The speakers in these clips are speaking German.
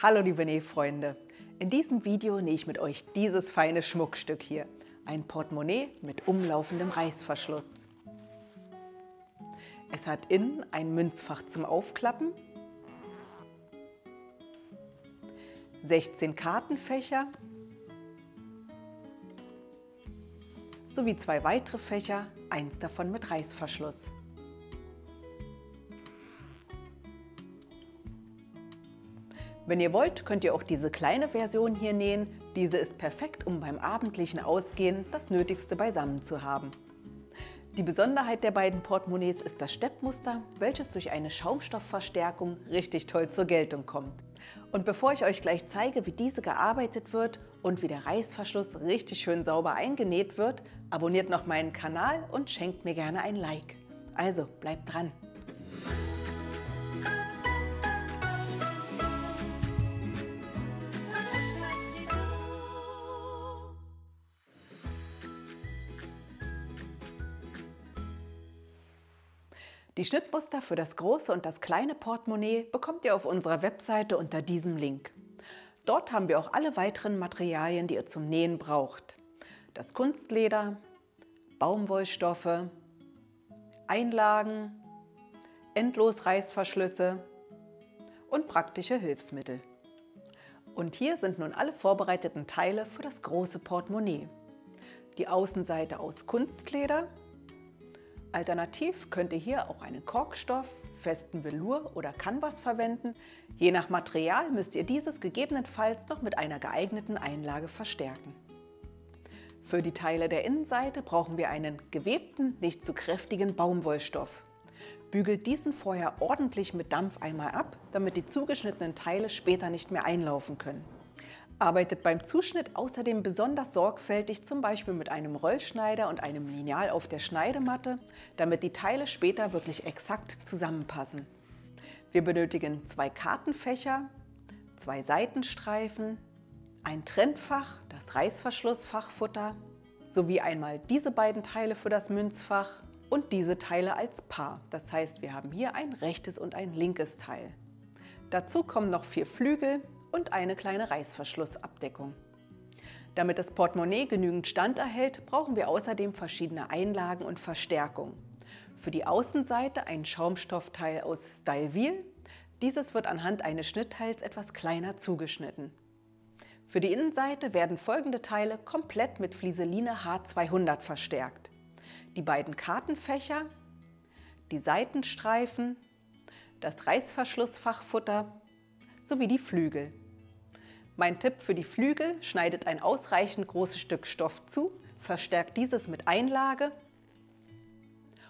Hallo liebe Nähfreunde! In diesem Video nähe ich mit euch dieses feine Schmuckstück hier. Ein Portemonnaie mit umlaufendem Reißverschluss. Es hat innen ein Münzfach zum Aufklappen, 16 Kartenfächer sowie 2 weitere Fächer, eins davon mit Reißverschluss. Wenn ihr wollt, könnt ihr auch diese kleine Version hier nähen. Diese ist perfekt, um beim abendlichen Ausgehen das Nötigste beisammen zu haben. Die Besonderheit der beiden Portemonnaies ist das Steppmuster, welches durch eine Schaumstoffverstärkung richtig toll zur Geltung kommt. Und bevor ich euch gleich zeige, wie diese gearbeitet wird und wie der Reißverschluss richtig schön sauber eingenäht wird, abonniert noch meinen Kanal und schenkt mir gerne ein Like. Also bleibt dran! Die Schnittmuster für das große und das kleine Portemonnaie bekommt ihr auf unserer Webseite unter diesem Link. Dort haben wir auch alle weiteren Materialien, die ihr zum Nähen braucht. Das Kunstleder, Baumwollstoffe, Einlagen, Endlosreißverschlüsse und praktische Hilfsmittel. Und hier sind nun alle vorbereiteten Teile für das große Portemonnaie. Die Außenseite aus Kunstleder. Alternativ könnt ihr hier auch einen Korkstoff, festen Velour oder Canvas verwenden. Je nach Material müsst ihr dieses gegebenenfalls noch mit einer geeigneten Einlage verstärken. Für die Teile der Innenseite brauchen wir einen gewebten, nicht zu kräftigen Baumwollstoff. Bügelt diesen vorher ordentlich mit Dampf einmal ab, damit die zugeschnittenen Teile später nicht mehr einlaufen können. Arbeitet beim Zuschnitt außerdem besonders sorgfältig, zum Beispiel mit einem Rollschneider und einem Lineal auf der Schneidematte, damit die Teile später wirklich exakt zusammenpassen. Wir benötigen 2 Kartenfächer, 2 Seitenstreifen, ein Trennfach, das Reißverschlussfachfutter, sowie einmal diese beiden Teile für das Münzfach und diese Teile als Paar. Das heißt, wir haben hier ein rechtes und ein linkes Teil. Dazu kommen noch 4 Flügel und eine kleine Reißverschlussabdeckung. Damit das Portemonnaie genügend Stand erhält, brauchen wir außerdem verschiedene Einlagen und Verstärkung. Für die Außenseite ein Schaumstoffteil aus Style-Wheel. Dieses wird anhand eines Schnittteils etwas kleiner zugeschnitten. Für die Innenseite werden folgende Teile komplett mit Flieseline H200 verstärkt. Die beiden Kartenfächer, die Seitenstreifen, das Reißverschlussfachfutter sowie die Flügel. Mein Tipp für die Flügel: Schneidet ein ausreichend großes Stück Stoff zu, verstärkt dieses mit Einlage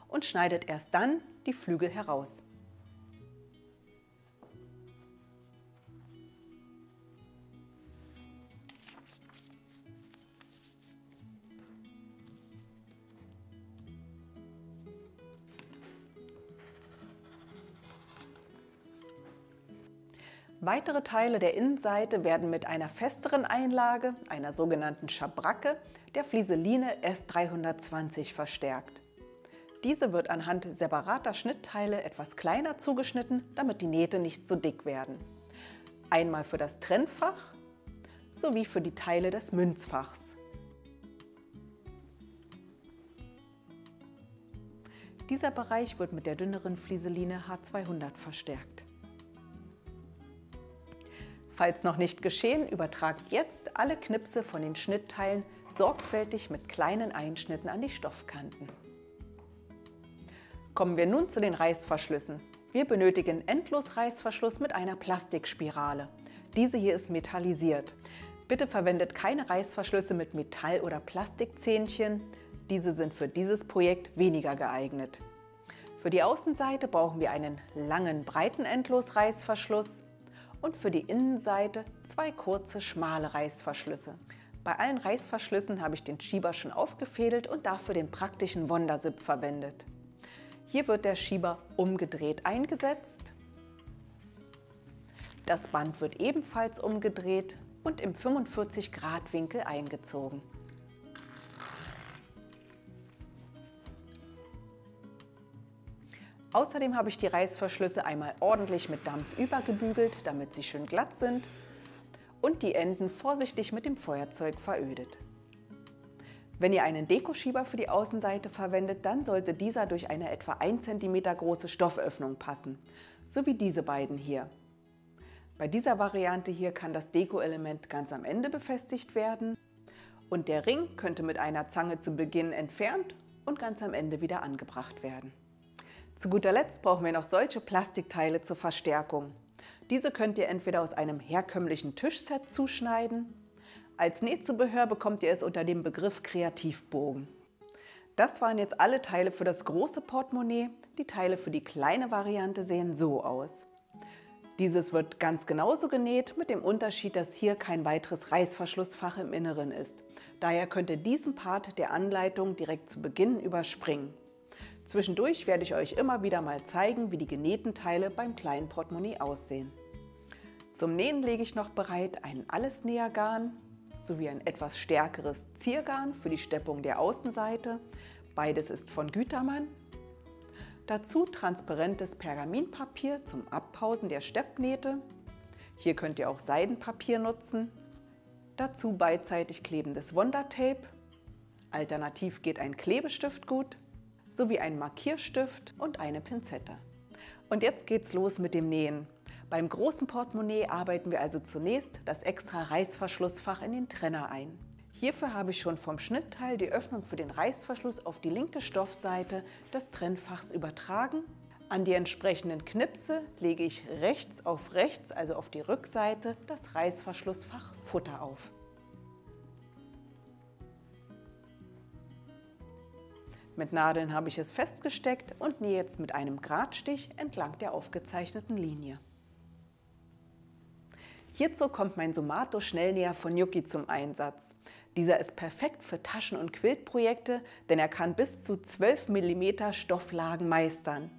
und schneidet erst dann die Flügel heraus. Weitere Teile der Innenseite werden mit einer festeren Einlage, einer sogenannten Schabracke, der Flieseline S320 verstärkt. Diese wird anhand separater Schnittteile etwas kleiner zugeschnitten, damit die Nähte nicht so dick werden. Einmal für das Trennfach sowie für die Teile des Münzfachs. Dieser Bereich wird mit der dünneren Flieseline H200 verstärkt. Falls noch nicht geschehen, übertragt jetzt alle Knipse von den Schnittteilen sorgfältig mit kleinen Einschnitten an die Stoffkanten. Kommen wir nun zu den Reißverschlüssen. Wir benötigen Endlosreißverschluss mit einer Plastikspirale. Diese hier ist metallisiert. Bitte verwendet keine Reißverschlüsse mit Metall- oder Plastikzähnchen. Diese sind für dieses Projekt weniger geeignet. Für die Außenseite brauchen wir einen langen, breiten Endlosreißverschluss. Und für die Innenseite 2 kurze, schmale Reißverschlüsse. Bei allen Reißverschlüssen habe ich den Schieber schon aufgefädelt und dafür den praktischen Wondersip verwendet. Hier wird der Schieber umgedreht eingesetzt. Das Band wird ebenfalls umgedreht und im 45-Grad-Winkel eingezogen. Außerdem habe ich die Reißverschlüsse einmal ordentlich mit Dampf übergebügelt, damit sie schön glatt sind und die Enden vorsichtig mit dem Feuerzeug verödet. Wenn ihr einen Dekoschieber für die Außenseite verwendet, dann sollte dieser durch eine etwa 1 cm große Stofföffnung passen, so wie diese beiden hier. Bei dieser Variante hier kann das Deko-Element ganz am Ende befestigt werden und der Ring könnte mit einer Zange zu Beginn entfernt und ganz am Ende wieder angebracht werden. Zu guter Letzt brauchen wir noch solche Plastikteile zur Verstärkung. Diese könnt ihr entweder aus einem herkömmlichen Tischset zuschneiden. Als Nähzubehör bekommt ihr es unter dem Begriff Kreativbogen. Das waren jetzt alle Teile für das große Portemonnaie. Die Teile für die kleine Variante sehen so aus. Dieses wird ganz genauso genäht, mit dem Unterschied, dass hier kein weiteres Reißverschlussfach im Inneren ist. Daher könnt ihr diesen Part der Anleitung direkt zu Beginn überspringen. Zwischendurch werde ich euch immer wieder mal zeigen, wie die genähten Teile beim kleinen Portemonnaie aussehen. Zum Nähen lege ich noch bereit ein Allesnähergarn sowie ein etwas stärkeres Ziergarn für die Steppung der Außenseite. Beides ist von Gütermann. Dazu transparentes Pergaminpapier zum Abpausen der Steppnähte. Hier könnt ihr auch Seidenpapier nutzen. Dazu beidseitig klebendes Wondertape. Alternativ geht ein Klebestift gut, sowie ein Markierstift und eine Pinzette. Und jetzt geht's los mit dem Nähen. Beim großen Portemonnaie arbeiten wir also zunächst das extra Reißverschlussfach in den Trenner ein. Hierfür habe ich schon vom Schnittteil die Öffnung für den Reißverschluss auf die linke Stoffseite des Trennfachs übertragen. An die entsprechenden Knipse lege ich rechts auf rechts, also auf die Rückseite, das Reißverschlussfach Futter auf. Mit Nadeln habe ich es festgesteckt und nähe jetzt mit einem Gradstich entlang der aufgezeichneten Linie. Hierzu kommt mein Somato Schnellnäher von Juki zum Einsatz. Dieser ist perfekt für Taschen- und Quiltprojekte, denn er kann bis zu 12 mm Stofflagen meistern.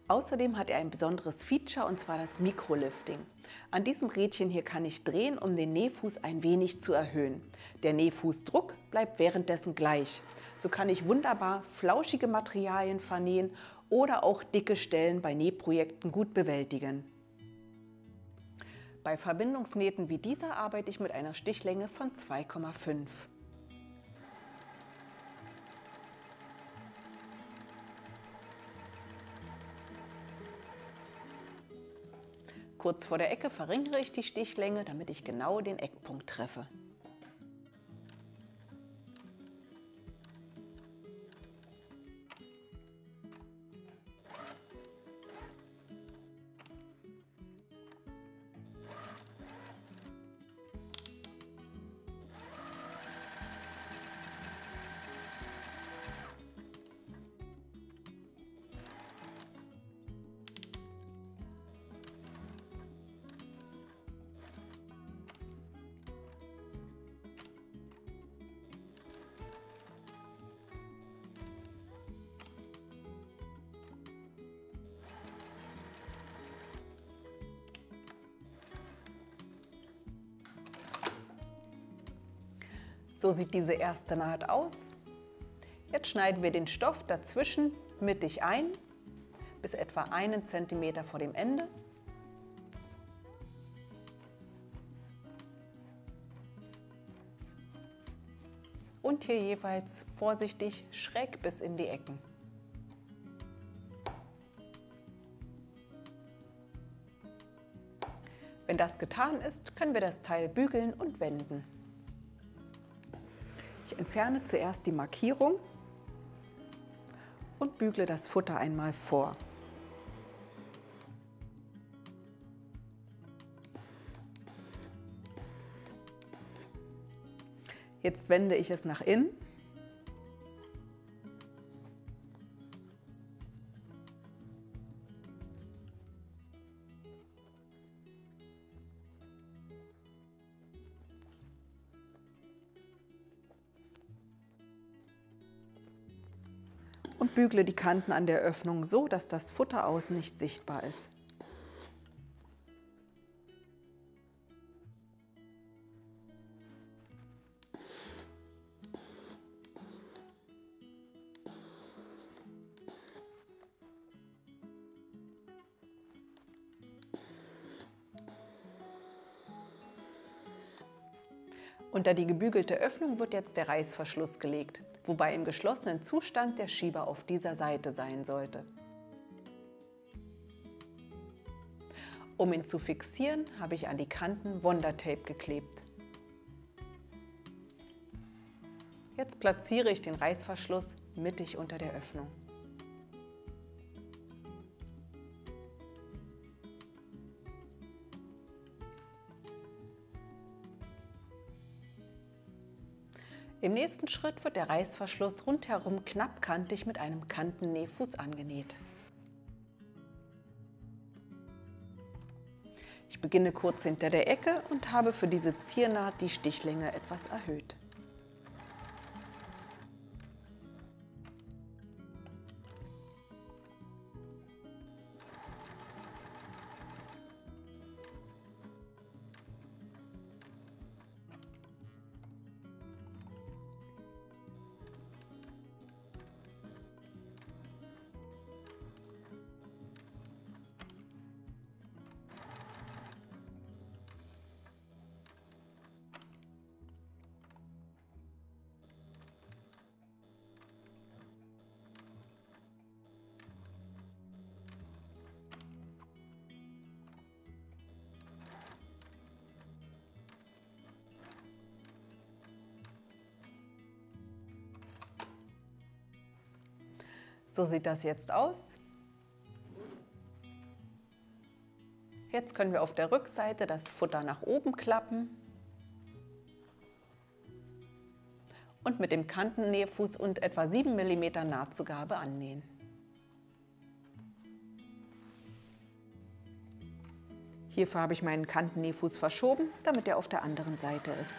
Außerdem hat er ein besonderes Feature, und zwar das Mikrolifting. An diesem Rädchen hier kann ich drehen, um den Nähfuß ein wenig zu erhöhen. Der Nähfußdruck bleibt währenddessen gleich. So kann ich wunderbar flauschige Materialien vernähen oder auch dicke Stellen bei Nähprojekten gut bewältigen. Bei Verbindungsnähten wie dieser arbeite ich mit einer Stichlänge von 2,5. Kurz vor der Ecke verringere ich die Stichlänge, damit ich genau den Eckpunkt treffe. So sieht diese erste Naht aus. Jetzt schneiden wir den Stoff dazwischen mittig ein, bis etwa 1 cm vor dem Ende. Und hier jeweils vorsichtig schräg bis in die Ecken. Wenn das getan ist, können wir das Teil bügeln und wenden. Ich entferne zuerst die Markierung und bügle das Futter einmal vor. Jetzt wende ich es nach innen. Und bügle die Kanten an der Öffnung so, dass das Futter außen nicht sichtbar ist. Unter die gebügelte Öffnung wird jetzt der Reißverschluss gelegt, wobei im geschlossenen Zustand der Schieber auf dieser Seite sein sollte. Um ihn zu fixieren, habe ich an die Kanten Wonder-Tape geklebt. Jetzt platziere ich den Reißverschluss mittig unter der Öffnung. Im nächsten Schritt wird der Reißverschluss rundherum knappkantig mit einem Kantennähfuß angenäht. Ich beginne kurz hinter der Ecke und habe für diese Ziernaht die Stichlänge etwas erhöht. So sieht das jetzt aus. Jetzt können wir auf der Rückseite das Futter nach oben klappen und mit dem Kantennähfuß und etwa 7 mm Nahtzugabe annähen. Hierfür habe ich meinen Kantennähfuß verschoben, damit er auf der anderen Seite ist.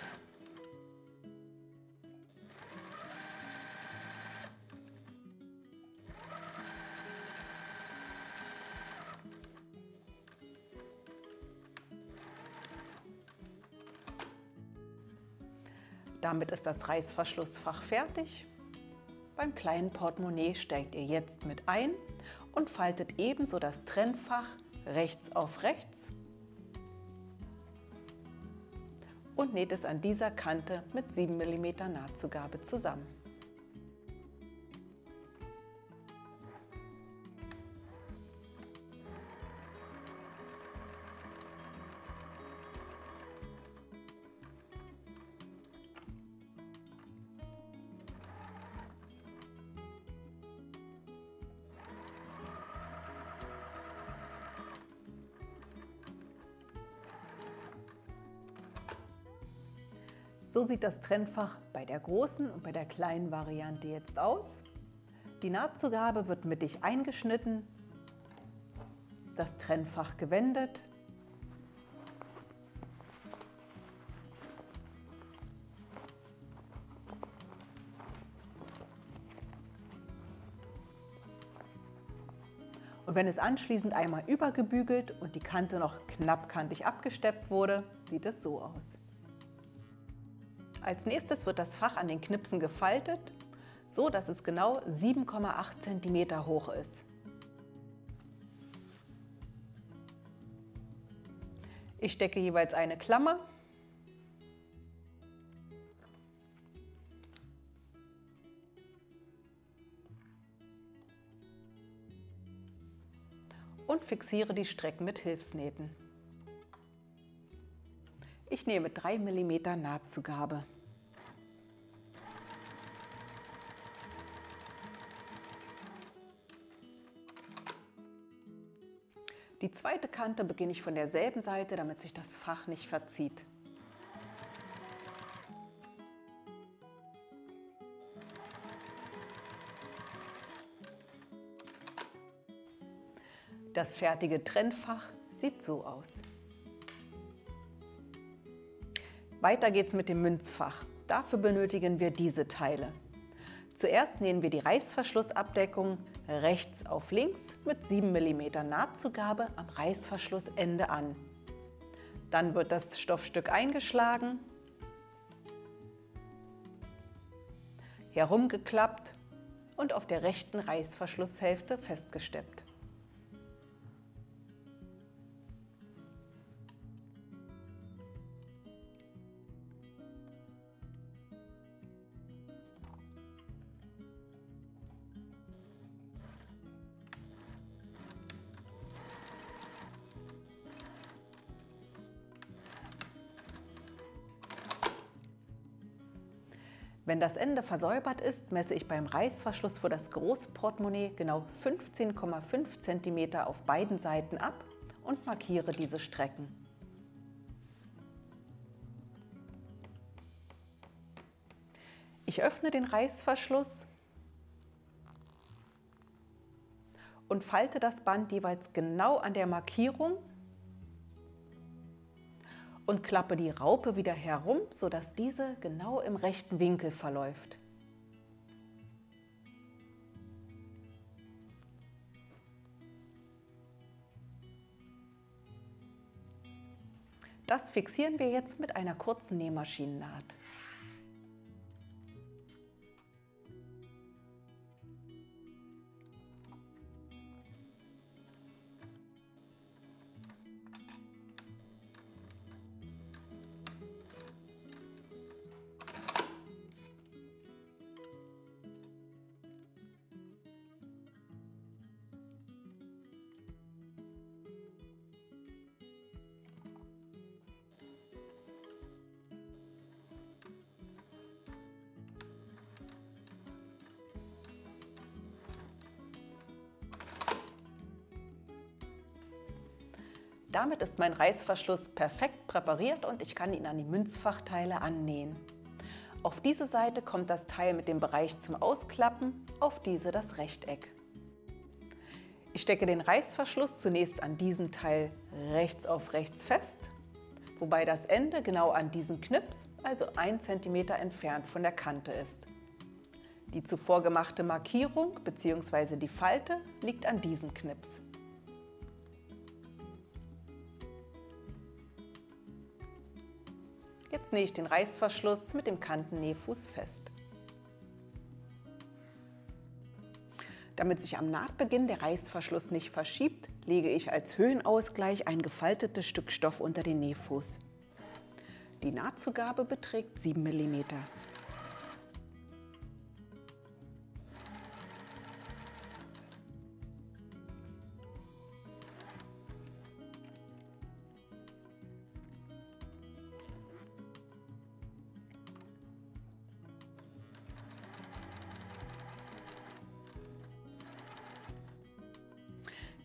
Damit ist das Reißverschlussfach fertig. Beim kleinen Portemonnaie steigt ihr jetzt mit ein und faltet ebenso das Trennfach rechts auf rechts und näht es an dieser Kante mit 7 mm Nahtzugabe zusammen. So sieht das Trennfach bei der großen und bei der kleinen Variante jetzt aus. Die Nahtzugabe wird mittig eingeschnitten, das Trennfach gewendet . Und wenn es anschließend einmal übergebügelt und die Kante noch knappkantig abgesteppt wurde, sieht es so aus. Als nächstes wird das Fach an den Knipsen gefaltet, so dass es genau 7,8 cm hoch ist. Ich stecke jeweils eine Klammer und fixiere die Strecken mit Hilfsnähten. Ich nähe mit 3 mm Nahtzugabe. Die zweite Kante beginne ich von derselben Seite, damit sich das Fach nicht verzieht. Das fertige Trennfach sieht so aus. Weiter geht's mit dem Münzfach. Dafür benötigen wir diese Teile. Zuerst nähen wir die Reißverschlussabdeckung rechts auf links mit 7 mm Nahtzugabe am Reißverschlussende an. Dann wird das Stoffstück eingeschlagen, herumgeklappt und auf der rechten Reißverschlusshälfte festgesteppt. Wenn das Ende versäubert ist, messe ich beim Reißverschluss für das große Portemonnaie genau 15,5 cm auf beiden Seiten ab und markiere diese Strecken. Ich öffne den Reißverschluss und falte das Band jeweils genau an der Markierung und klappe die Raupe wieder herum, sodass diese genau im rechten Winkel verläuft. Das fixieren wir jetzt mit einer kurzen Nähmaschinennaht. Damit ist mein Reißverschluss perfekt präpariert und ich kann ihn an die Münzfachteile annähen. Auf diese Seite kommt das Teil mit dem Bereich zum Ausklappen, auf diese das Rechteck. Ich stecke den Reißverschluss zunächst an diesem Teil rechts auf rechts fest, wobei das Ende genau an diesem Knips, also 1 cm entfernt von der Kante ist. Die zuvor gemachte Markierung bzw. die Falte liegt an diesem Knips. Jetzt nähe ich den Reißverschluss mit dem Kantennähfuß fest. Damit sich am Nahtbeginn der Reißverschluss nicht verschiebt, lege ich als Höhenausgleich ein gefaltetes Stück Stoff unter den Nähfuß. Die Nahtzugabe beträgt 7 mm.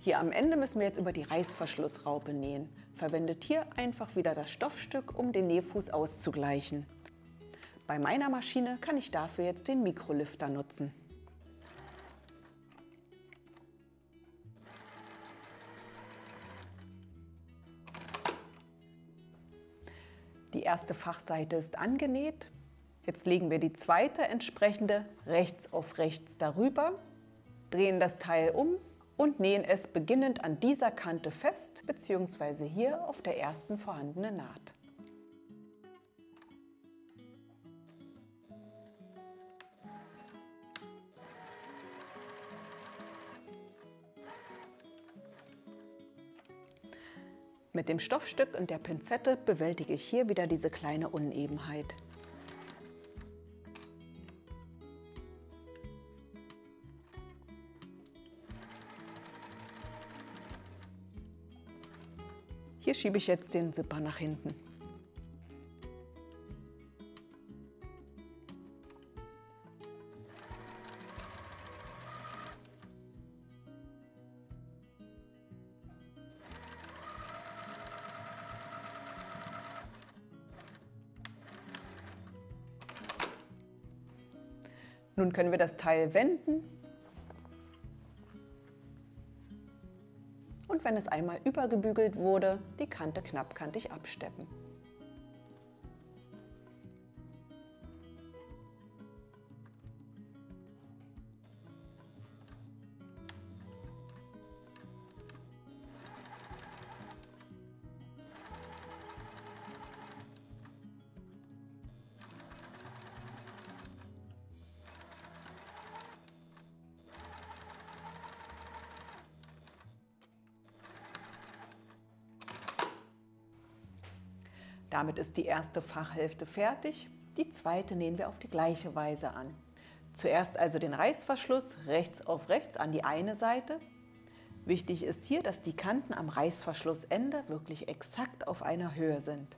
Hier am Ende müssen wir jetzt über die Reißverschlussraupe nähen. Verwendet hier einfach wieder das Stoffstück, um den Nähfuß auszugleichen. Bei meiner Maschine kann ich dafür jetzt den Mikrolifter nutzen. Die erste Fachseite ist angenäht. Jetzt legen wir die zweite entsprechende rechts auf rechts darüber, drehen das Teil um und nähen es beginnend an dieser Kante fest bzw. hier auf der ersten vorhandenen Naht. Mit dem Stoffstück und der Pinzette bewältige ich hier wieder diese kleine Unebenheit. Hier schiebe ich jetzt den Zipper nach hinten. Nun können wir das Teil wenden und wenn es einmal übergebügelt wurde, die Kante knappkantig absteppen. Damit ist die erste Fachhälfte fertig. Die zweite nähen wir auf die gleiche Weise an. Zuerst also den Reißverschluss rechts auf rechts an die eine Seite. Wichtig ist hier, dass die Kanten am Reißverschlussende wirklich exakt auf einer Höhe sind.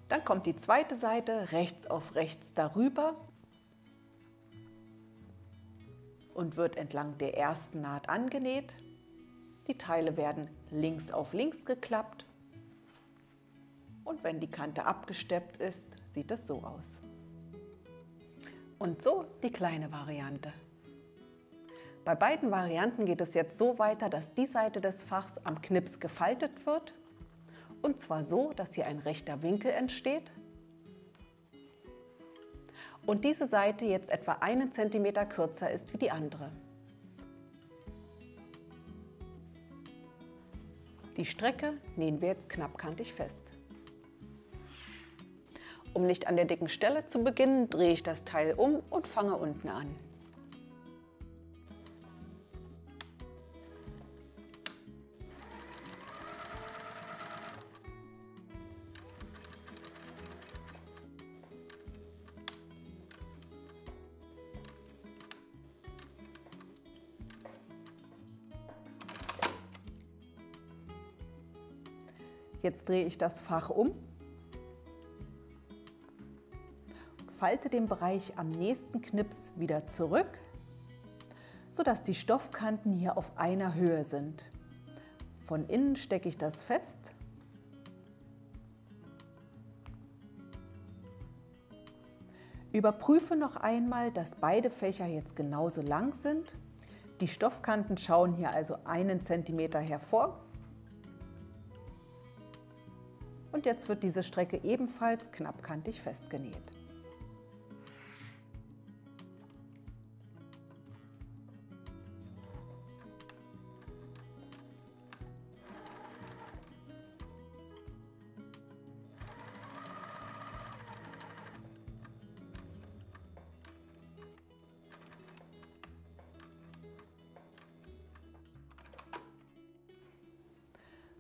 Dann kommt die zweite Seite rechts auf rechts darüber und wird entlang der ersten Naht angenäht. Die Teile werden links auf links geklappt und wenn die Kante abgesteppt ist, sieht es so aus. Und so die kleine Variante. Bei beiden Varianten geht es jetzt so weiter, dass die Seite des Fachs am Knips gefaltet wird und zwar so, dass hier ein rechter Winkel entsteht und diese Seite jetzt etwa 1 cm kürzer ist wie die andere. Die Strecke nähen wir jetzt knappkantig fest. Um nicht an der dicken Stelle zu beginnen, drehe ich das Teil um und fange unten an. Jetzt drehe ich das Fach um, falte den Bereich am nächsten Knips wieder zurück, sodass die Stoffkanten hier auf einer Höhe sind. Von innen stecke ich das fest. Überprüfe noch einmal, dass beide Fächer jetzt genauso lang sind. Die Stoffkanten schauen hier also 1 cm hervor. Und jetzt wird diese Strecke ebenfalls knappkantig festgenäht.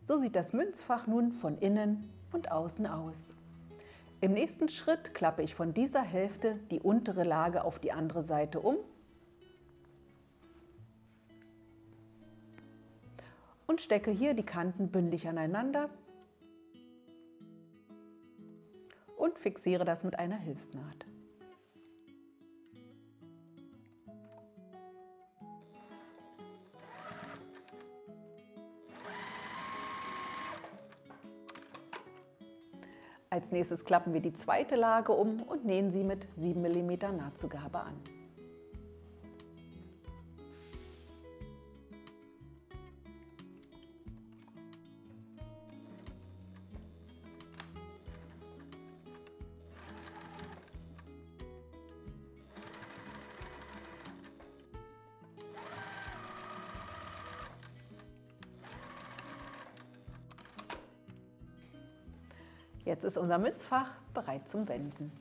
So sieht das Münzfach nun von innen und außen aus. Im nächsten Schritt klappe ich von dieser Hälfte die untere Lage auf die andere Seite um und stecke hier die Kanten bündig aneinander und fixiere das mit einer Hilfsnaht. Als nächstes klappen wir die zweite Lage um und nähen sie mit 7 mm Nahtzugabe an. Jetzt ist unser Münzfach bereit zum Wenden.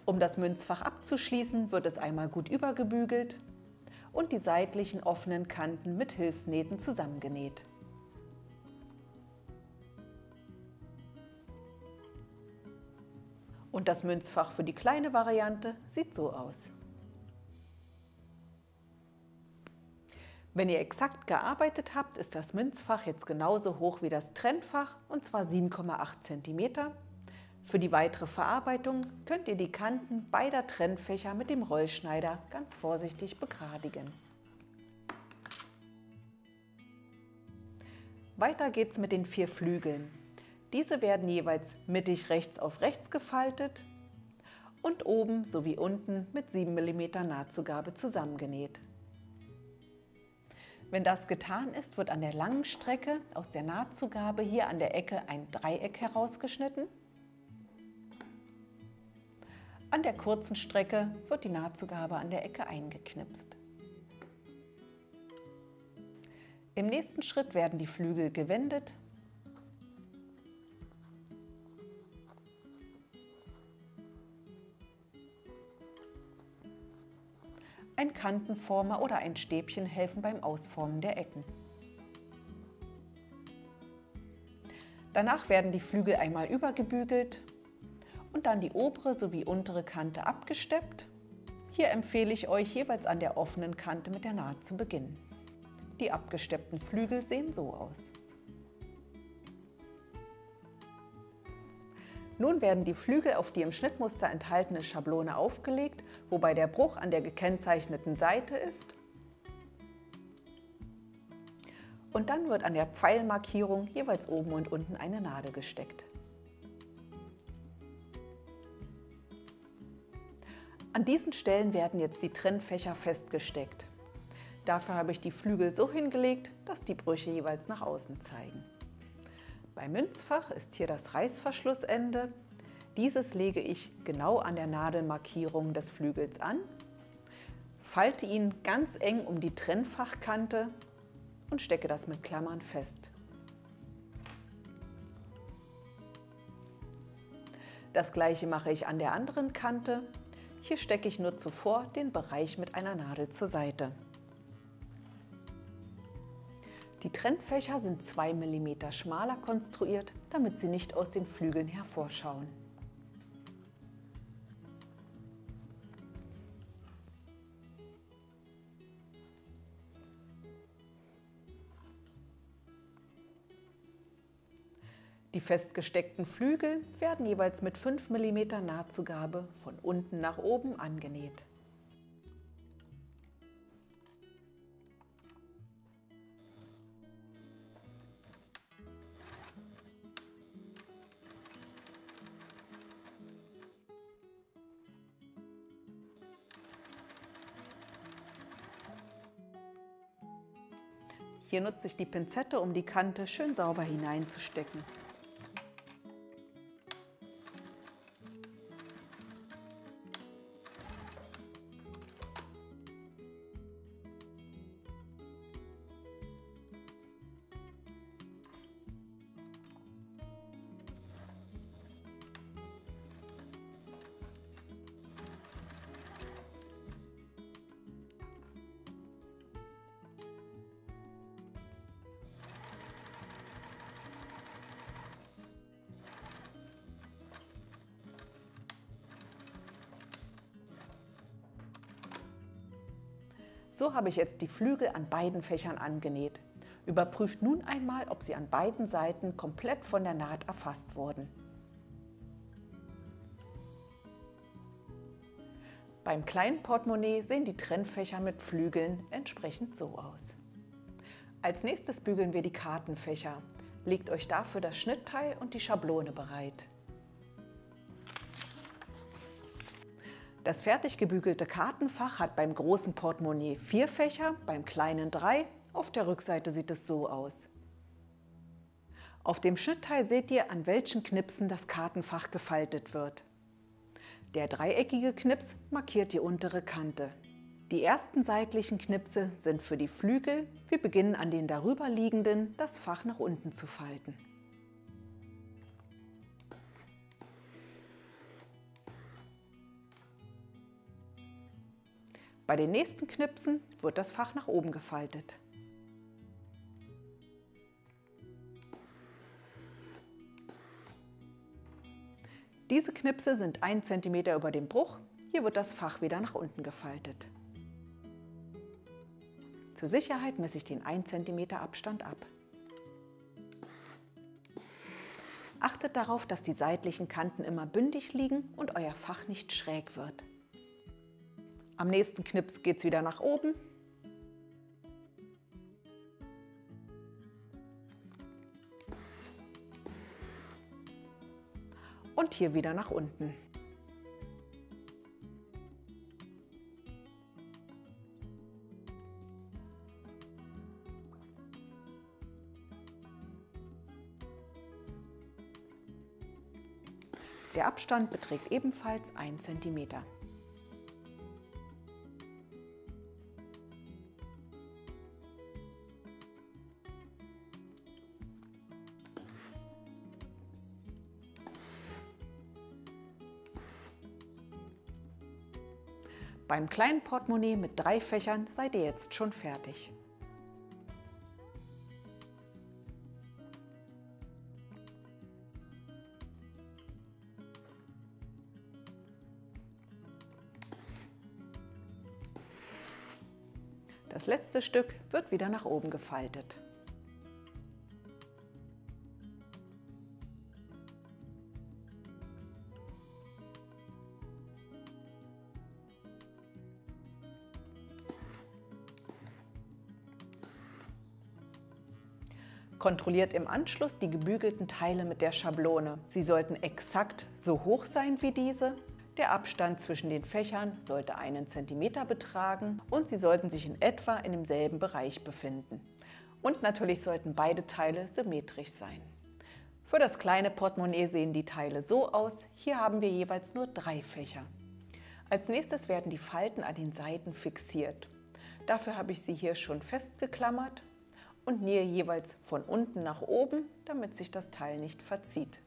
Um das Münzfach abzuschließen, wird es einmal gut übergebügelt und die seitlichen offenen Kanten mit Hilfsnähten zusammengenäht. Und das Münzfach für die kleine Variante sieht so aus. Wenn ihr exakt gearbeitet habt, ist das Münzfach jetzt genauso hoch wie das Trennfach, und zwar 7,8 cm. Für die weitere Verarbeitung könnt ihr die Kanten beider Trennfächer mit dem Rollschneider ganz vorsichtig begradigen. Weiter geht's mit den 4 Flügeln. Diese werden jeweils mittig rechts auf rechts gefaltet und oben sowie unten mit 7 mm Nahtzugabe zusammengenäht. Wenn das getan ist, wird an der langen Strecke aus der Nahtzugabe hier an der Ecke ein Dreieck herausgeschnitten. An der kurzen Strecke wird die Nahtzugabe an der Ecke eingeknipst. Im nächsten Schritt werden die Flügel gewendet . Ein Kantenformer oder ein Stäbchen helfen beim Ausformen der Ecken. Danach werden die Flügel einmal übergebügelt und dann die obere sowie untere Kante abgesteppt Hier empfehle ich euch, jeweils an der offenen Kante mit der Naht zu beginnen. Die abgesteppten Flügel sehen so aus. Nun werden die Flügel auf die im Schnittmuster enthaltene Schablone aufgelegt, wobei der Bruch an der gekennzeichneten Seite ist. Und dann wird an der Pfeilmarkierung jeweils oben und unten eine Nadel gesteckt. An diesen Stellen werden jetzt die Trennfächer festgesteckt. Dafür habe ich die Flügel so hingelegt, dass die Brüche jeweils nach außen zeigen. Beim Münzfach ist hier das Reißverschlussende. Dieses lege ich genau an der Nadelmarkierung des Flügels an, falte ihn ganz eng um die Trennfachkante und stecke das mit Klammern fest. Das gleiche mache ich an der anderen Kante. Hier stecke ich nur zuvor den Bereich mit einer Nadel zur Seite. Die Trennfächer sind 2 mm schmaler konstruiert, damit sie nicht aus den Flügeln hervorschauen. Die festgesteckten Flügel werden jeweils mit 5 mm Nahtzugabe von unten nach oben angenäht. Hier nutze ich die Pinzette, um die Kante schön sauber hineinzustecken. So habe ich jetzt die Flügel an beiden Fächern angenäht. Überprüft nun einmal, ob sie an beiden Seiten komplett von der Naht erfasst wurden. Beim kleinen Portemonnaie sehen die Trennfächer mit Flügeln entsprechend so aus. Als nächstes bügeln wir die Kartenfächer. Legt euch dafür das Schnittteil und die Schablone bereit. Das fertig gebügelte Kartenfach hat beim großen Portemonnaie 4 Fächer, beim kleinen 3. Auf der Rückseite sieht es so aus. Auf dem Schnittteil seht ihr, an welchen Knipsen das Kartenfach gefaltet wird. Der dreieckige Knips markiert die untere Kante. Die ersten seitlichen Knipse sind für die Flügel. Wir beginnen an den darüber liegenden, das Fach nach unten zu falten. Bei den nächsten Knipsen wird das Fach nach oben gefaltet. Diese Knipse sind 1 cm über dem Bruch. Hier wird das Fach wieder nach unten gefaltet. Zur Sicherheit messe ich den 1 cm Abstand ab. Achtet darauf, dass die seitlichen Kanten immer bündig liegen und euer Fach nicht schräg wird. Am nächsten Knips geht es wieder nach oben. Und hier wieder nach unten. Der Abstand beträgt ebenfalls 1 cm. Beim kleinen Portemonnaie mit 3 Fächern seid ihr jetzt schon fertig. Das letzte Stück wird wieder nach oben gefaltet. Kontrolliert im Anschluss die gebügelten Teile mit der Schablone. Sie sollten exakt so hoch sein wie diese. Der Abstand zwischen den Fächern sollte 1 cm betragen und sie sollten sich in etwa in demselben Bereich befinden. Und natürlich sollten beide Teile symmetrisch sein. Für das kleine Portemonnaie sehen die Teile so aus. Hier haben wir jeweils nur 3 Fächer. Als nächstes werden die Falten an den Seiten fixiert. Dafür habe ich sie hier schon festgeklammert und nähe jeweils von unten nach oben, damit sich das Teil nicht verzieht.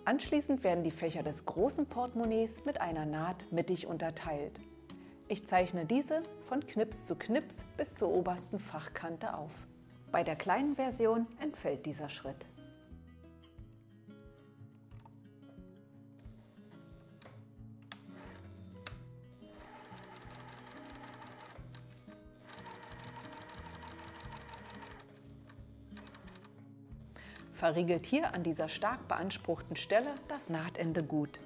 Anschließend werden die Fächer des großen Portemonnaies mit einer Naht mittig unterteilt. Ich zeichne diese von Knips zu Knips bis zur obersten Fachkante auf. Bei der kleinen Version entfällt dieser Schritt. Verriegelt hier an dieser stark beanspruchten Stelle das Nahtende gut.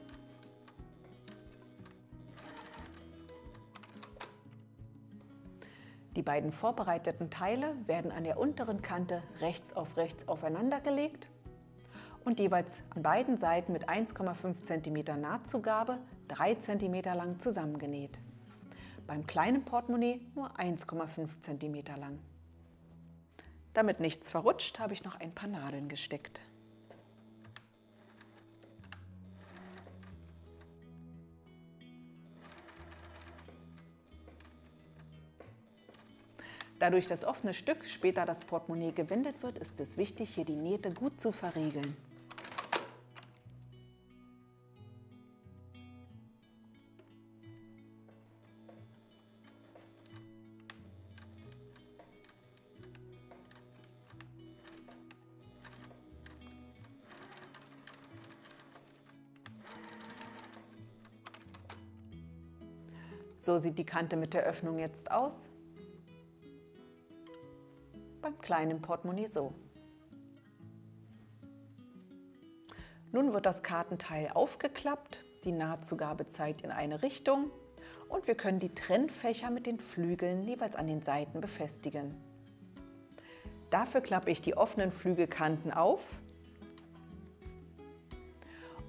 Die beiden vorbereiteten Teile werden an der unteren Kante rechts auf rechts aufeinander gelegt und jeweils an beiden Seiten mit 1,5 cm Nahtzugabe 3 cm lang zusammengenäht. Beim kleinen Portemonnaie nur 1,5 cm lang. Damit nichts verrutscht, habe ich noch ein paar Nadeln gesteckt. Da durch das offene Stück später das Portemonnaie gewindet wird, ist es wichtig, hier die Nähte gut zu verriegeln. So sieht die Kante mit der Öffnung jetzt aus. Beim kleinen Portemonnaie so. Nun wird das Kartenteil aufgeklappt, die Nahtzugabe zeigt in eine Richtung und wir können die Trennfächer mit den Flügeln jeweils an den Seiten befestigen. Dafür klappe ich die offenen Flügelkanten auf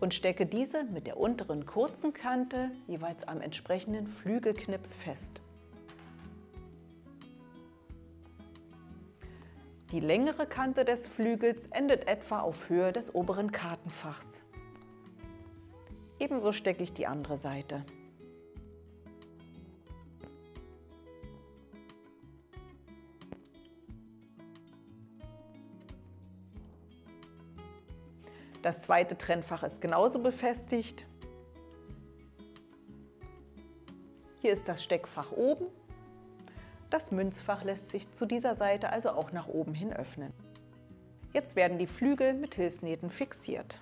und stecke diese mit der unteren kurzen Kante jeweils am entsprechenden Flügelknips fest. Die längere Kante des Flügels endet etwa auf Höhe des oberen Kartenfachs. Ebenso stecke ich die andere Seite. Das zweite Trennfach ist genauso befestigt. Hier ist das Steckfach oben. Das Münzfach lässt sich zu dieser Seite also auch nach oben hin öffnen. Jetzt werden die Flügel mit Hilfsnähten fixiert.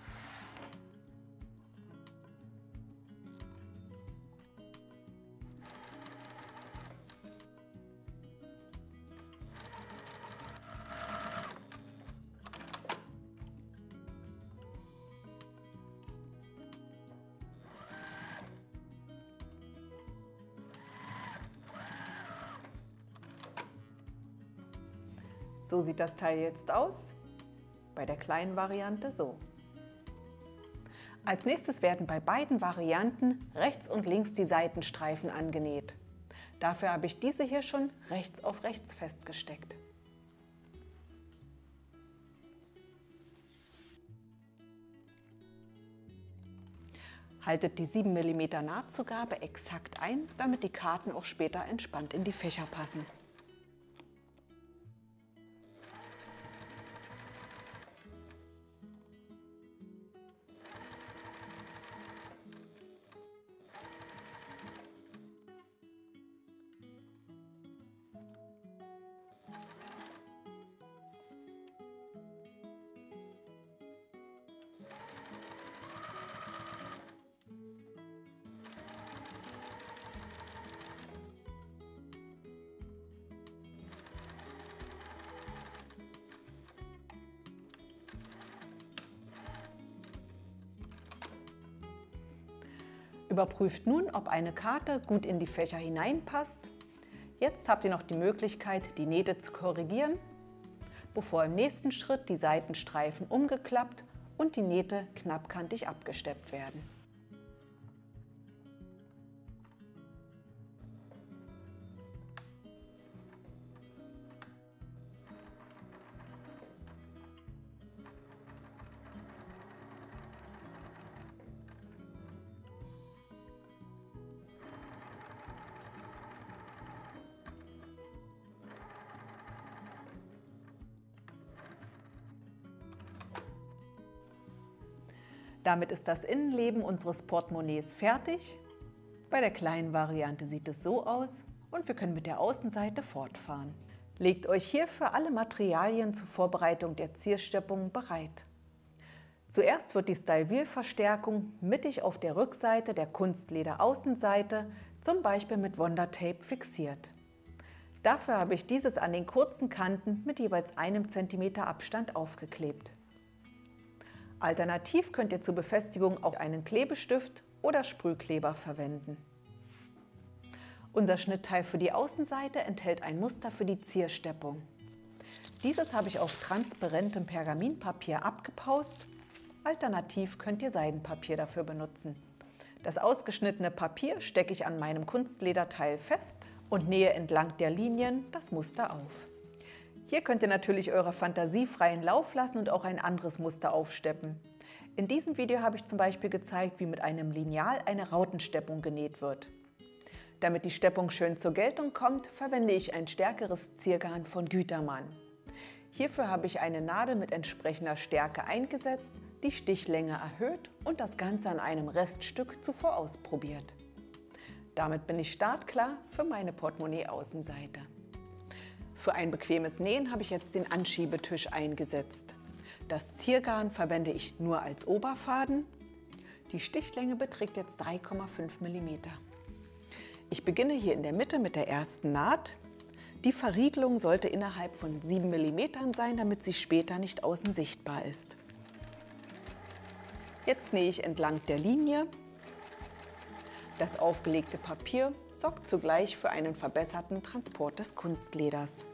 So sieht das Teil jetzt aus, bei der kleinen Variante so. Als nächstes werden bei beiden Varianten rechts und links die Seitenstreifen angenäht. Dafür habe ich diese hier schon rechts auf rechts festgesteckt. Haltet die 7 mm Nahtzugabe exakt ein, damit die Karten auch später entspannt in die Fächer passen. Überprüft nun, ob eine Karte gut in die Fächer hineinpasst. Jetzt habt ihr noch die Möglichkeit, die Nähte zu korrigieren, bevor im nächsten Schritt die Seitenstreifen umgeklappt und die Nähte knappkantig abgesteppt werden. Damit ist das Innenleben unseres Portemonnaies fertig. Bei der kleinen Variante sieht es so aus und wir können mit der Außenseite fortfahren. Legt euch hierfür alle Materialien zur Vorbereitung der Ziersteppung bereit. Zuerst wird die Style-Wheel-Verstärkung mittig auf der Rückseite der Kunstleder-Außenseite, zum Beispiel mit Wonder-Tape, fixiert. Dafür habe ich dieses an den kurzen Kanten mit jeweils 1 cm Abstand aufgeklebt. Alternativ könnt ihr zur Befestigung auch einen Klebestift oder Sprühkleber verwenden. Unser Schnittteil für die Außenseite enthält ein Muster für die Ziersteppung. Dieses habe ich auf transparentem Pergaminpapier abgepaust. Alternativ könnt ihr Seidenpapier dafür benutzen. Das ausgeschnittene Papier stecke ich an meinem Kunstlederteil fest und nähe entlang der Linien das Muster auf. Hier könnt ihr natürlich eurer Fantasie freien Lauf lassen und auch ein anderes Muster aufsteppen. In diesem Video habe ich zum Beispiel gezeigt, wie mit einem Lineal eine Rautensteppung genäht wird. Damit die Steppung schön zur Geltung kommt, verwende ich ein stärkeres Ziergarn von Gütermann. Hierfür habe ich eine Nadel mit entsprechender Stärke eingesetzt, die Stichlänge erhöht und das Ganze an einem Reststück zuvor ausprobiert. Damit bin ich startklar für meine Portemonnaie-Außenseite. Für ein bequemes Nähen habe ich jetzt den Anschiebetisch eingesetzt. Das Ziergarn verwende ich nur als Oberfaden. Die Stichlänge beträgt jetzt 3,5 mm. Ich beginne hier in der Mitte mit der ersten Naht. Die Verriegelung sollte innerhalb von 7 mm sein, damit sie später nicht außen sichtbar ist. Jetzt nähe ich entlang der Linie. Das aufgelegte Papier sorgt zugleich für einen verbesserten Transport des Kunstleders.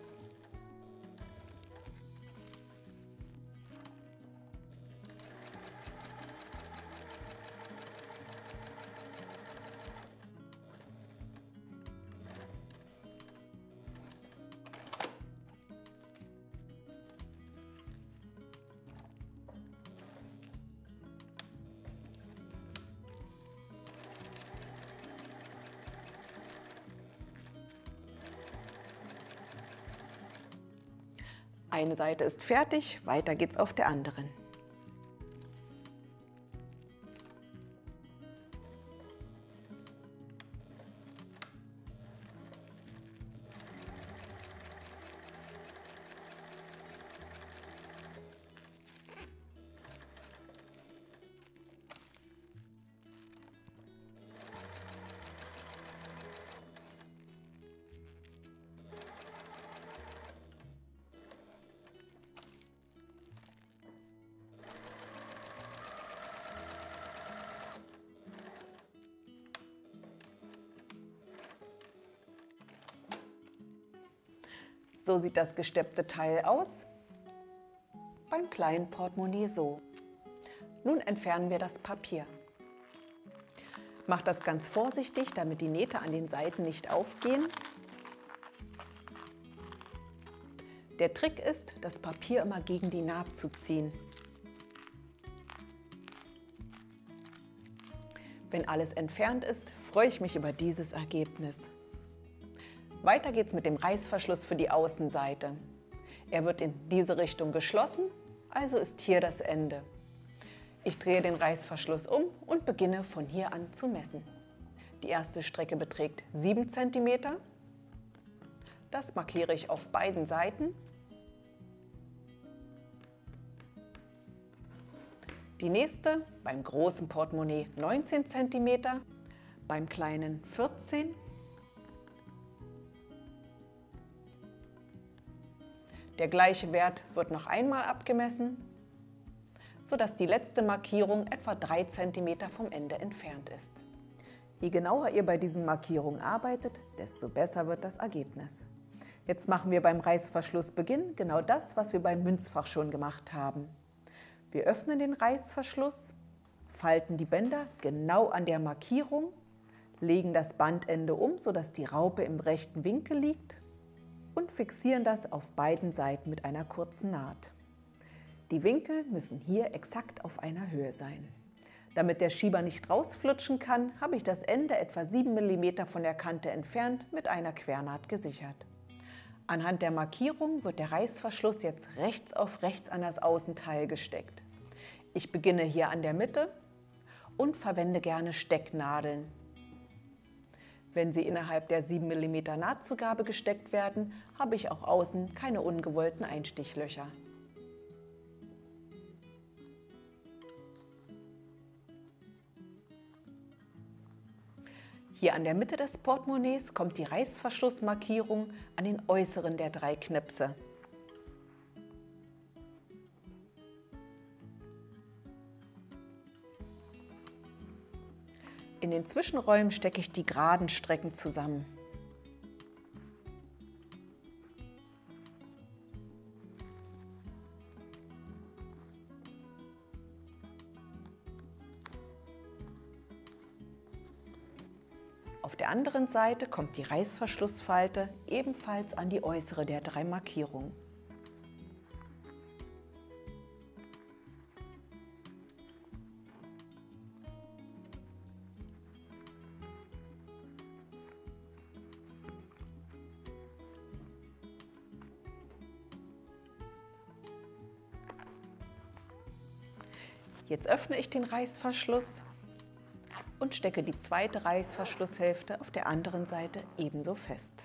Eine Seite ist fertig, weiter geht's auf der anderen. So sieht das gesteppte Teil aus, beim kleinen Portemonnaie so. Nun entfernen wir das Papier. Macht das ganz vorsichtig, damit die Nähte an den Seiten nicht aufgehen. Der Trick ist, das Papier immer gegen die Naht zu ziehen. Wenn alles entfernt ist, freue ich mich über dieses Ergebnis. Weiter geht's mit dem Reißverschluss für die Außenseite. Er wird in diese Richtung geschlossen, also ist hier das Ende. Ich drehe den Reißverschluss um und beginne von hier an zu messen. Die erste Strecke beträgt 7 cm. Das markiere ich auf beiden Seiten. Die nächste beim großen Portemonnaie 19 cm, beim kleinen 14. Der gleiche Wert wird noch einmal abgemessen, sodass die letzte Markierung etwa 3 cm vom Ende entfernt ist. Je genauer ihr bei diesen Markierungen arbeitet, desto besser wird das Ergebnis. Jetzt machen wir beim Reißverschlussbeginn genau das, was wir beim Münzfach schon gemacht haben. Wir öffnen den Reißverschluss, falten die Bänder genau an der Markierung, legen das Bandende um, sodass die Raupe im rechten Winkel liegt und fixieren das auf beiden Seiten mit einer kurzen Naht. Die Winkel müssen hier exakt auf einer Höhe sein. Damit der Schieber nicht rausflutschen kann, habe ich das Ende etwa 7 mm von der Kante entfernt mit einer Quernaht gesichert. Anhand der Markierung wird der Reißverschluss jetzt rechts auf rechts an das Außenteil gesteckt. Ich beginne hier an der Mitte und verwende gerne Stecknadeln. Wenn sie innerhalb der 7 mm Nahtzugabe gesteckt werden, habe ich auch außen keine ungewollten Einstichlöcher. Hier an der Mitte des Portemonnaies kommt die Reißverschlussmarkierung an den äußeren der 3 Knipse. In den Zwischenräumen stecke ich die geraden Strecken zusammen. Auf der anderen Seite kommt die Reißverschlussfalte ebenfalls an die äußere der 3 Markierungen. Jetzt öffne ich den Reißverschluss und stecke die zweite Reißverschlusshälfte auf der anderen Seite ebenso fest.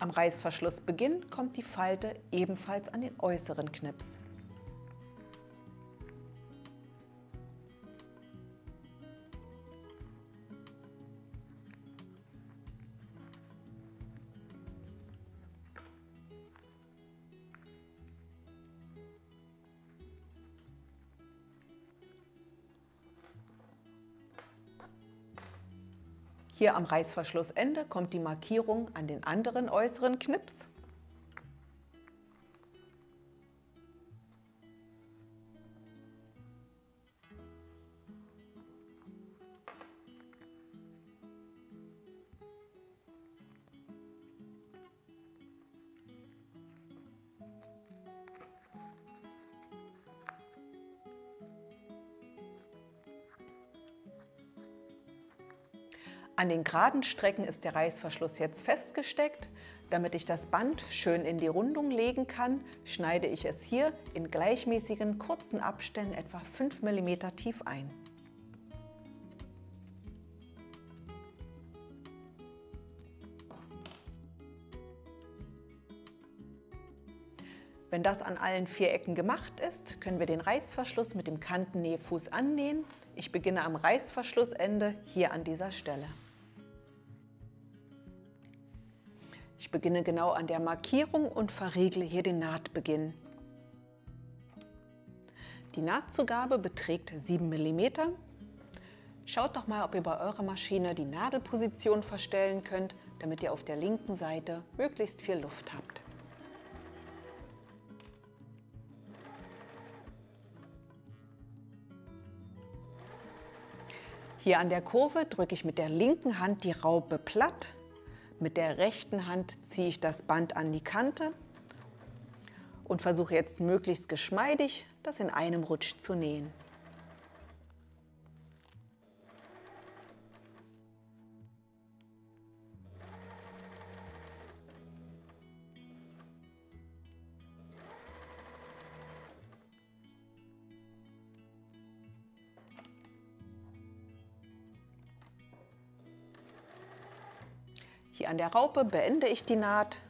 Am Reißverschlussbeginn kommt die Falte ebenfalls an den äußeren Knips. Hier am Reißverschlussende kommt die Markierung an den anderen äußeren Knips. An den geraden Strecken ist der Reißverschluss jetzt festgesteckt. Damit ich das Band schön in die Rundung legen kann, schneide ich es hier in gleichmäßigen kurzen Abständen etwa 5 mm tief ein. Wenn das an allen 4 Ecken gemacht ist, können wir den Reißverschluss mit dem Kantennähfuß annähen. Ich beginne am Reißverschlussende hier an dieser Stelle. Ich beginne genau an der Markierung und verriegle hier den Nahtbeginn. Die Nahtzugabe beträgt 7 mm. Schaut doch mal, ob ihr bei eurer Maschine die Nadelposition verstellen könnt, damit ihr auf der linken Seite möglichst viel Luft habt. Hier an der Kurve drücke ich mit der linken Hand die Raupe platt. Mit der rechten Hand ziehe ich das Band an die Kante und versuche jetzt möglichst geschmeidig, das in einem Rutsch zu nähen. Hier an der Raupe beende ich die Naht.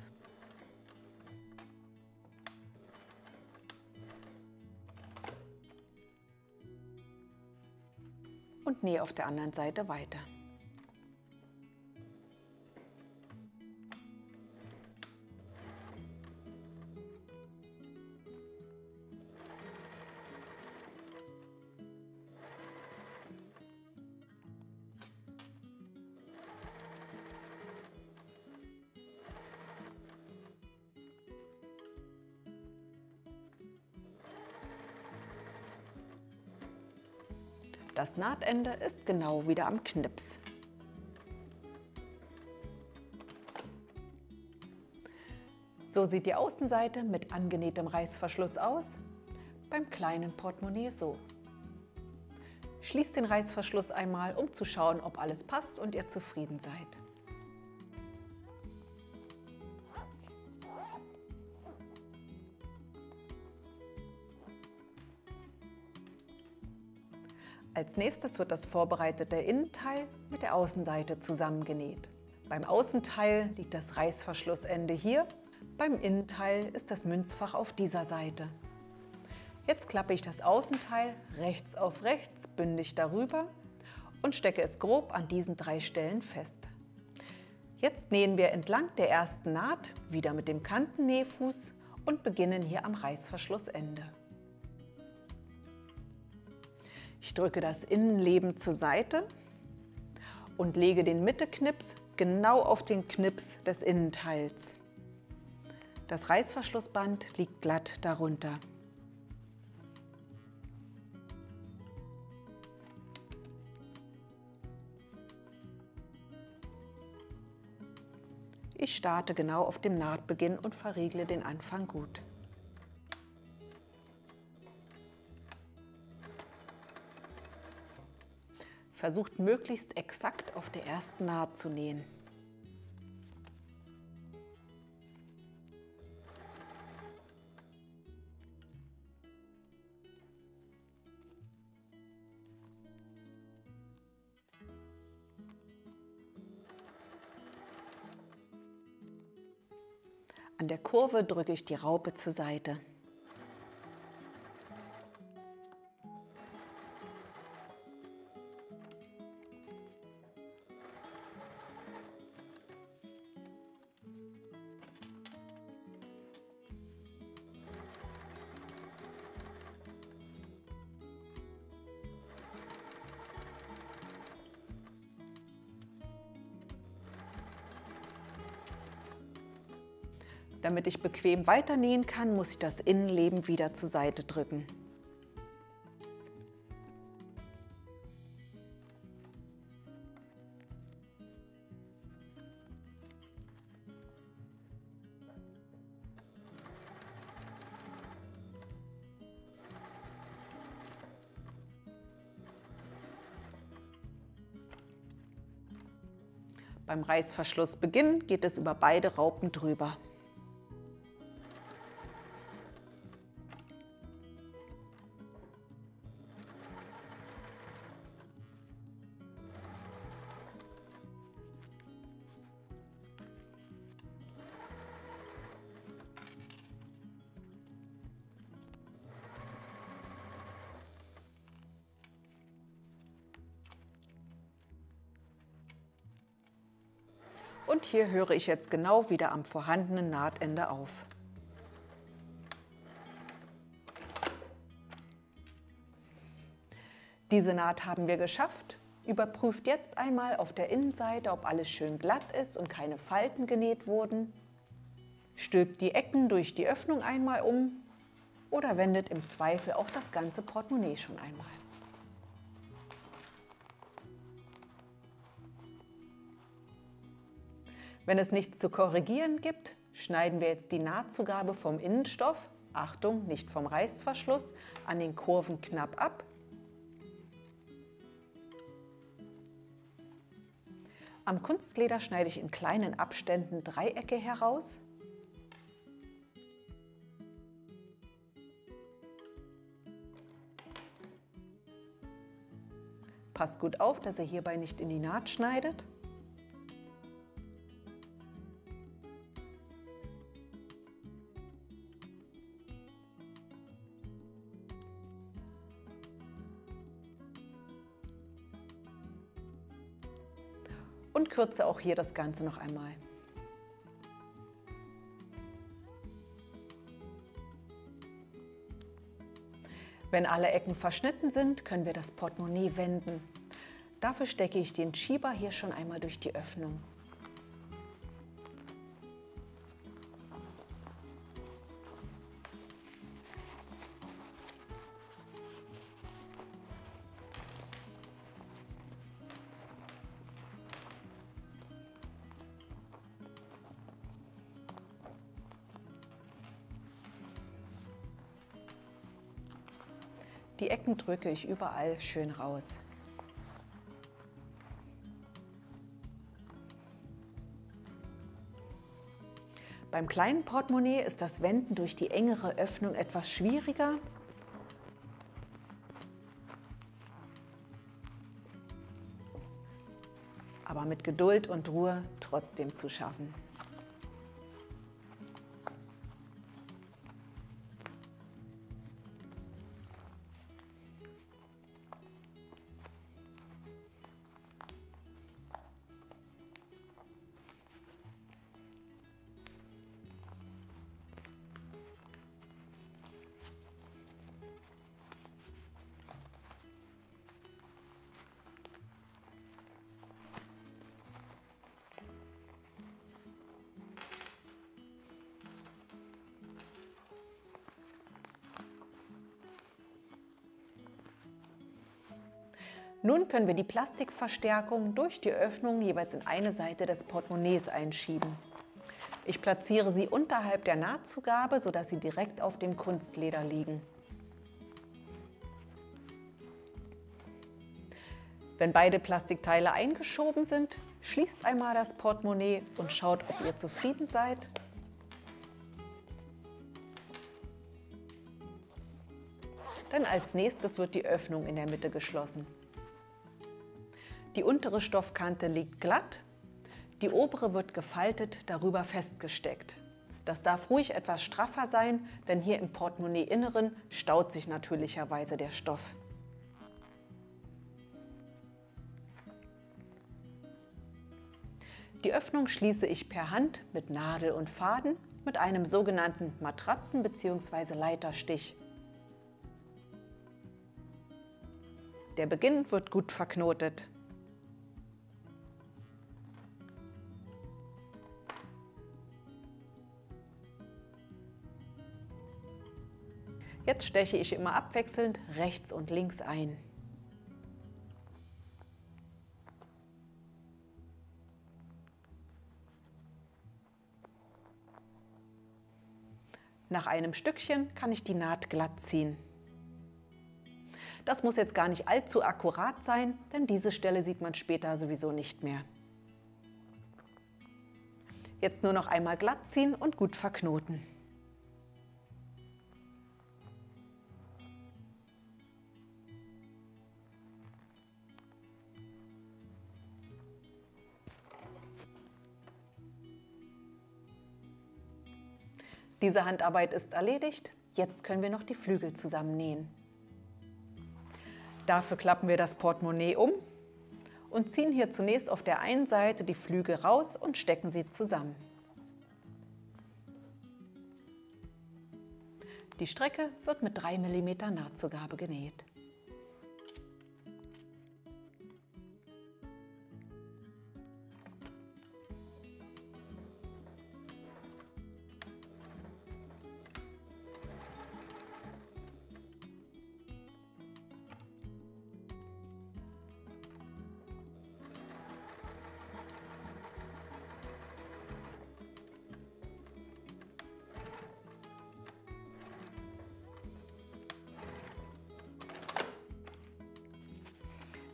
Und nähe auf der anderen Seite weiter. Das Nahtende ist genau wieder am Knips. So sieht die Außenseite mit angenähtem Reißverschluss aus, beim kleinen Portemonnaie so. Schließt den Reißverschluss einmal, um zu schauen, ob alles passt und ihr zufrieden seid. Als nächstes wird das vorbereitete Innenteil mit der Außenseite zusammengenäht. Beim Außenteil liegt das Reißverschlussende hier, beim Innenteil ist das Münzfach auf dieser Seite. Jetzt klappe ich das Außenteil rechts auf rechts bündig darüber und stecke es grob an diesen 3 Stellen fest. Jetzt nähen wir entlang der ersten Naht wieder mit dem Kantennähfuß und beginnen hier am Reißverschlussende. Ich drücke das Innenleben zur Seite und lege den Mitteknips genau auf den Knips des Innenteils. Das Reißverschlussband liegt glatt darunter. Ich starte genau auf dem Nahtbeginn und verriegle den Anfang gut. Versucht möglichst exakt auf der ersten Naht zu nähen. An der Kurve drücke ich die Raupe zur Seite. Damit ich bequem weiternähen kann, muss ich das Innenleben wieder zur Seite drücken. Beim Reißverschlussbeginn geht es über beide Raupen drüber. Und hier höre ich jetzt genau wieder am vorhandenen Nahtende auf. Diese Naht haben wir geschafft. Überprüft jetzt einmal auf der Innenseite, ob alles schön glatt ist und keine Falten genäht wurden. Stülpt die Ecken durch die Öffnung einmal um oder wendet im Zweifel auch das ganze Portemonnaie schon einmal. Wenn es nichts zu korrigieren gibt, schneiden wir jetzt die Nahtzugabe vom Innenstoff, Achtung, nicht vom Reißverschluss, an den Kurven knapp ab. Am Kunstleder schneide ich in kleinen Abständen Dreiecke heraus. Passt gut auf, dass ihr hierbei nicht in die Naht schneidet. Und kürze auch hier das Ganze noch einmal. Wenn alle Ecken verschnitten sind, können wir das Portemonnaie wenden. Dafür stecke ich den Schieber hier schon einmal durch die Öffnung. Die Ecken drücke ich überall schön raus. Beim kleinen Portemonnaie ist das Wenden durch die engere Öffnung etwas schwieriger. Aber mit Geduld und Ruhe trotzdem zu schaffen. Nun können wir die Plastikverstärkung durch die Öffnung jeweils in eine Seite des Portemonnaies einschieben. Ich platziere sie unterhalb der Nahtzugabe, sodass sie direkt auf dem Kunstleder liegen. Wenn beide Plastikteile eingeschoben sind, schließt einmal das Portemonnaie und schaut, ob ihr zufrieden seid. Dann als nächstes wird die Öffnung in der Mitte geschlossen. Die untere Stoffkante liegt glatt, die obere wird gefaltet, darüber festgesteckt. Das darf ruhig etwas straffer sein, denn hier im Portemonnaie-Inneren staut sich natürlicherweise der Stoff. Die Öffnung schließe ich per Hand mit Nadel und Faden mit einem sogenannten Matratzen- bzw. Leiterstich. Der Beginn wird gut verknotet. Jetzt steche ich immer abwechselnd rechts und links ein. Nach einem Stückchen kann ich die Naht glatt ziehen. Das muss jetzt gar nicht allzu akkurat sein, denn diese Stelle sieht man später sowieso nicht mehr. Jetzt nur noch einmal glatt ziehen und gut verknoten. Diese Handarbeit ist erledigt. Jetzt können wir noch die Flügel zusammennähen. Dafür klappen wir das Portemonnaie um und ziehen hier zunächst auf der einen Seite die Flügel raus und stecken sie zusammen. Die Strecke wird mit 3 mm Nahtzugabe genäht.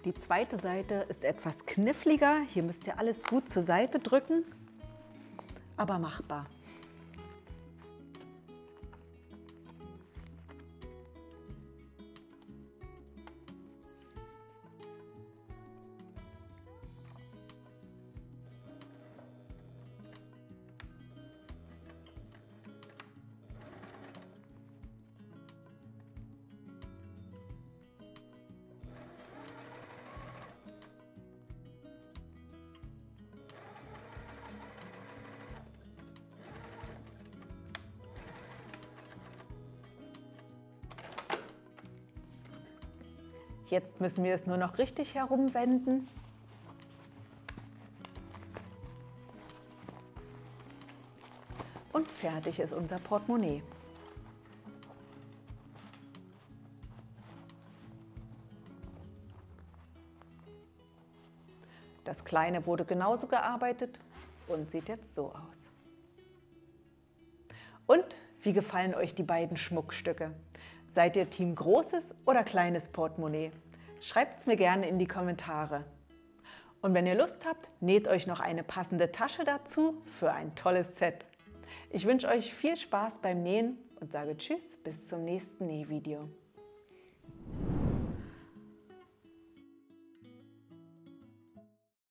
Die zweite Seite ist etwas kniffliger. Hier müsst ihr alles gut zur Seite drücken, aber machbar. Jetzt müssen wir es nur noch richtig herumwenden. Und fertig ist unser Portemonnaie. Das kleine wurde genauso gearbeitet und sieht jetzt so aus. Und wie gefallen euch die beiden Schmuckstücke? Seid ihr Team großes oder kleines Portemonnaie? Schreibt es mir gerne in die Kommentare. Und wenn ihr Lust habt, näht euch noch eine passende Tasche dazu für ein tolles Set. Ich wünsche euch viel Spaß beim Nähen und sage Tschüss, bis zum nächsten Nähvideo.